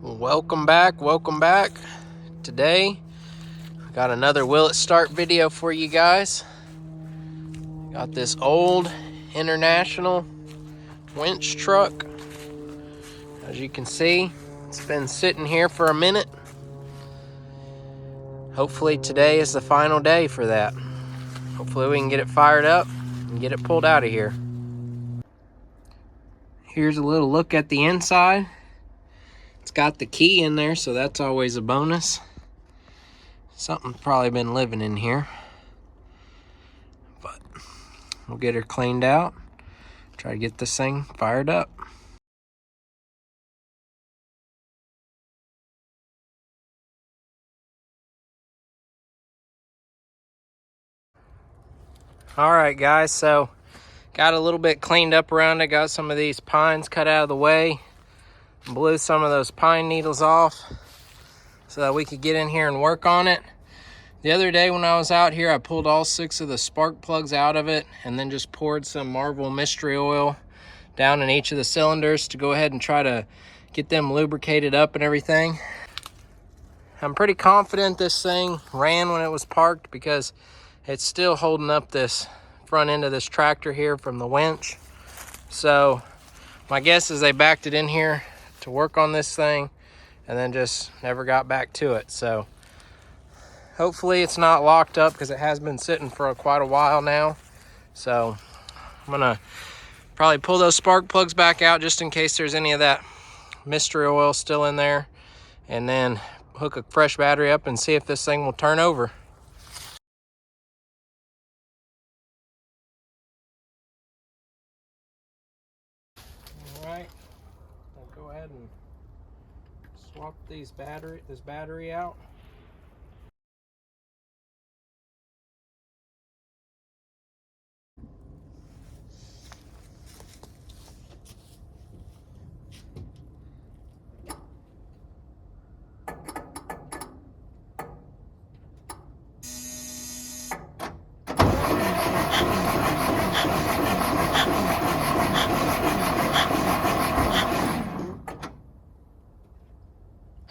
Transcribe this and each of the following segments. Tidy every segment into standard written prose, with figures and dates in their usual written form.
Welcome back. Today I got another will it start video for you guys. Got this old International winch truck. As you can see, it's been sitting here for a minute. Hopefully today is the final day for that. Hopefully we can get it fired up and get it pulled out of here. Here's a little look at the inside. It's got the key in there, so that's always a bonus. Something's probably been living in here. But we'll get her cleaned out. Try to get this thing fired up. Alright guys, so got a little bit cleaned up around it. Got some of these pines cut out of the way. Blew some of those pine needles off so that we could get in here and work on it. The other day when I was out here, I pulled all 6 of the spark plugs out of it and then just poured some Marvel mystery oil down in each of the cylinders to go ahead and try to get them lubricated up and everything. I'm pretty confident this thing ran when it was parked because it's still holding up this front end of this tractor here from the winch. So my guess is they backed it in here to work on this thing and then just never got back to it. So hopefully it's not locked up because it has been sitting for quite a while now. So I'm gonna probably pull those spark plugs back out just in case there's any of that mystery oil still in there, and then hook a fresh battery up and see if this thing will turn over. All right, I'll go ahead and swap this battery out.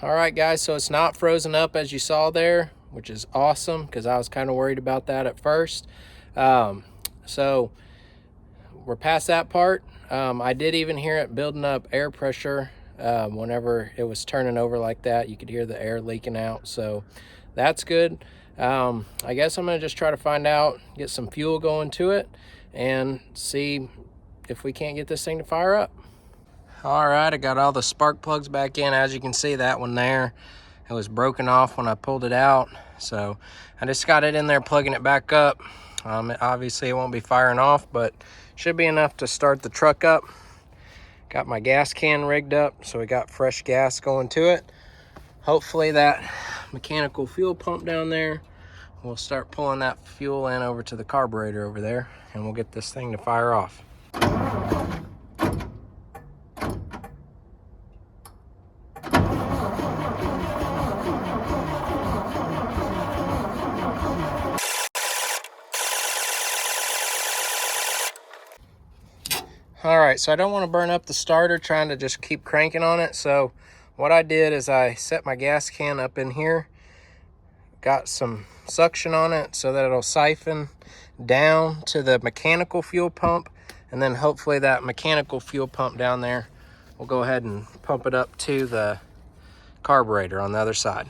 All right guys, so it's not frozen up as you saw there, which is awesome because I was kind of worried about that at first. So we're past that part. I did even hear it building up air pressure whenever it was turning over like that. You could hear the air leaking out, so that's good. I guess I'm gonna just try to find out, get some fuel going to it and see if we can't get this thing to fire up. All right, I got all the spark plugs back in. As you can see, that one there, it was broken off when I pulled it out. So I just got it in there, plugging it back up. Obviously it won't be firing off, but should be enough to start the truck up. Got my gas can rigged up, so we got fresh gas going to it. Hopefully that mechanical fuel pump down there will start pulling that fuel in over to the carburetor over there, and we'll get this thing to fire off. All right, so I don't want to burn up the starter trying to just keep cranking on it. So what I did is I set my gas can up in here, got some suction on it so that it'll siphon down to the mechanical fuel pump, and then hopefully that mechanical fuel pump down there will go ahead and pump it up to the carburetor on the other side.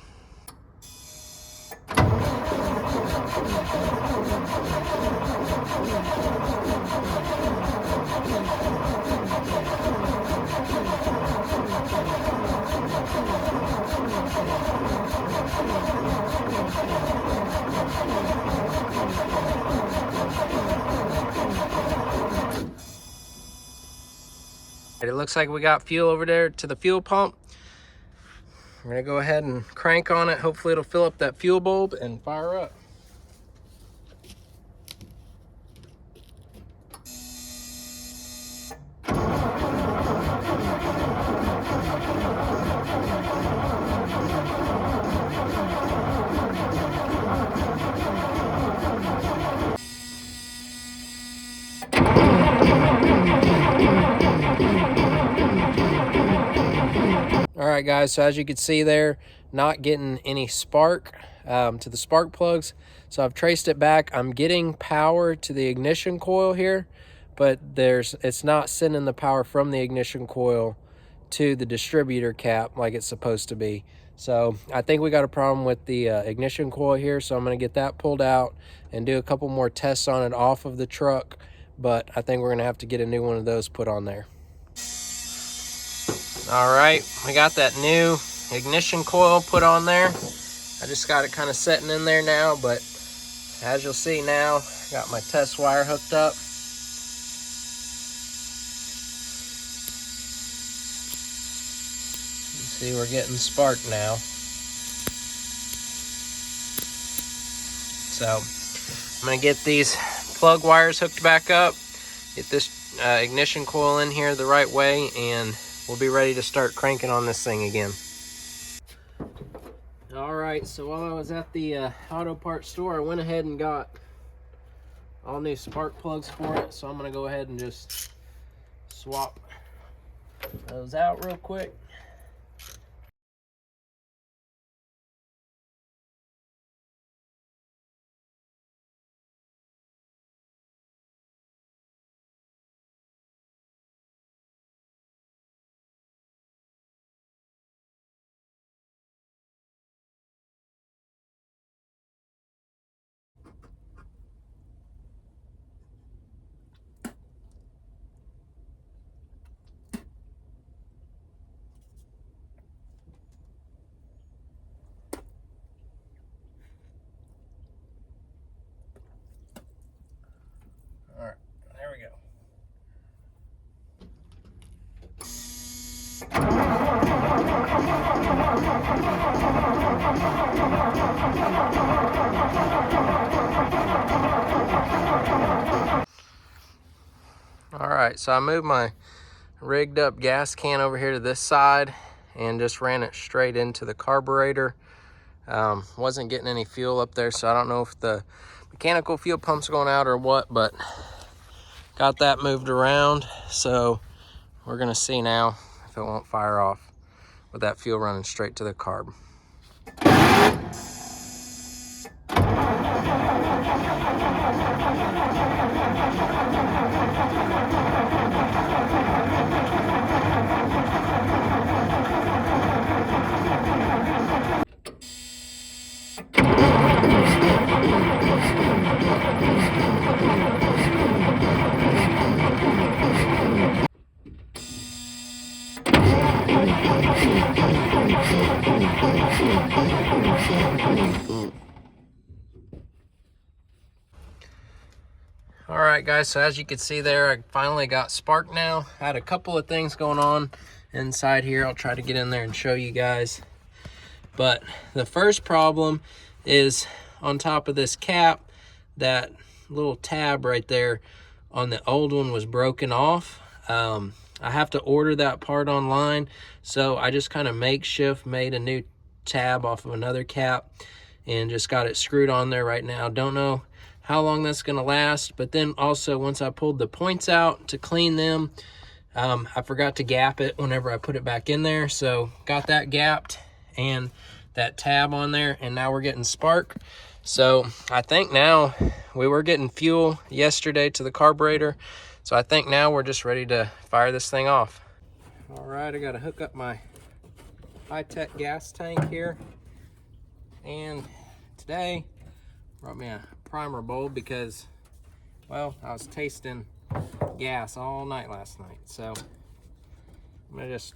It looks like we got fuel over there to the fuel pump. I'm gonna go ahead and crank on it. Hopefully it'll fill up that fuel bulb and fire up. right, guys, so as you can see there, not getting any spark to the spark plugs. So I've traced it back. I'm getting power to the ignition coil here, but it's not sending the power from the ignition coil to the distributor cap like it's supposed to be. So I think we got a problem with the ignition coil here, so I'm going to get that pulled out and do a couple more tests on it off of the truck, but I think we're going to have to get a new one of those put on there. All right, we got that new ignition coil put on there. I just got it kind of setting in there now, but as you'll see now, got my test wire hooked up. You see we're getting spark now. So I'm gonna get these plug wires hooked back up, get this ignition coil in here the right way, and we'll be ready to start cranking on this thing again. All right, so while I was at the auto parts store, I went ahead and got all new spark plugs for it. So I'm gonna go ahead and just swap those out real quick. All right, there we go. All right, so I moved my rigged up gas can over here to this side and just ran it straight into the carburetor. Wasn't getting any fuel up there, so I don't know if the mechanical fuel pump's going out or what, but got that moved around. So we're gonna see now if it won't fire off with that fuel running straight to the carb. All right, guys, so as you can see there, I finally got spark now. I had a couple of things going on inside here. I'll try to get in there and show you guys. But the first problem is on top of this cap, that little tab right there on the old one was broken off. I have to order that part online, so I just kind of makeshift made a new tab off of another cap and just got it screwed on there right now. Don't know how long that's gonna last, but then also once I pulled the points out to clean them, I forgot to gap it whenever I put it back in there, so got that gapped and that tab on there, and now we're getting spark. So I think now we were getting fuel yesterday to the carburetor, so I think now we're just ready to fire this thing off. All right, I got to hook up my high-tech gas tank here, and today brought me a primer bowl because, well, I was tasting gas all night last night. So I'm gonna just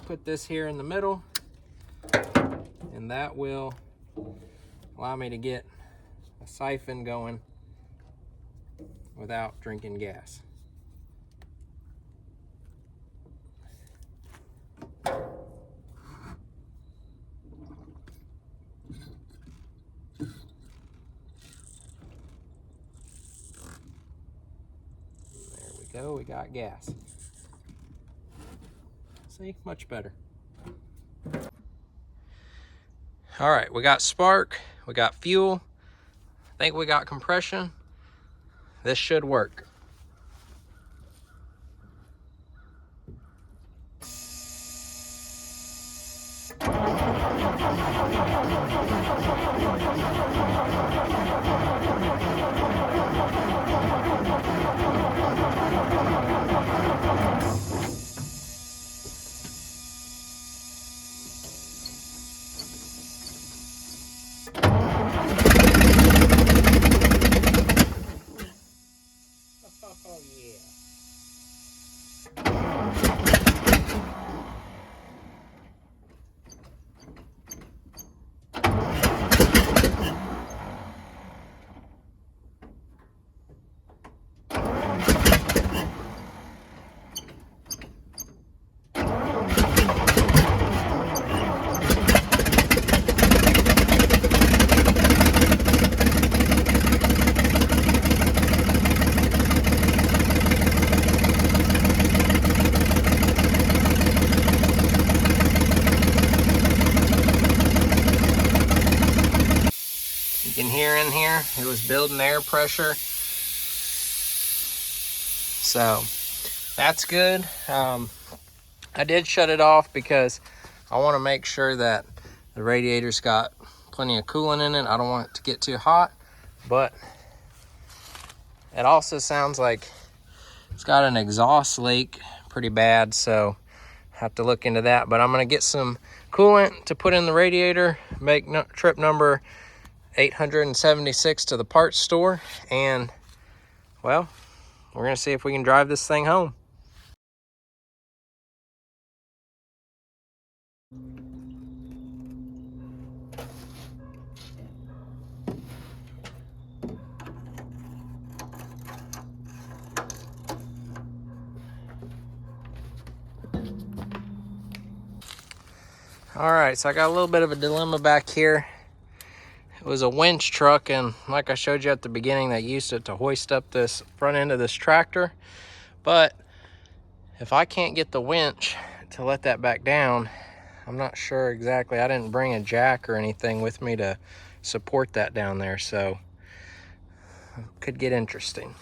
put this here in the middle, and that will allow me to get a siphon going without drinking gas. There we go, we got gas. See, much better. All right, we got spark, we got fuel, I think we got compression. This should work. Oh yeah. You can hear in here, it was building air pressure. So that's good. I did shut it off because I want to make sure that the radiator's got plenty of coolant in it. I don't want it to get too hot, but it also sounds like it's got an exhaust leak pretty bad, so I have to look into that. But I'm going to get some coolant to put in the radiator, make trip number 876 to the parts store, and well, we're going to see if we can drive this thing home. All right, so I got a little bit of a dilemma back here. It was a winch truck, and like I showed you at the beginning, they used it to hoist up this front end of this tractor. But if I can't get the winch to let that back down, I'm not sure exactly. I didn't bring a jack or anything with me to support that down there, so it could get interesting.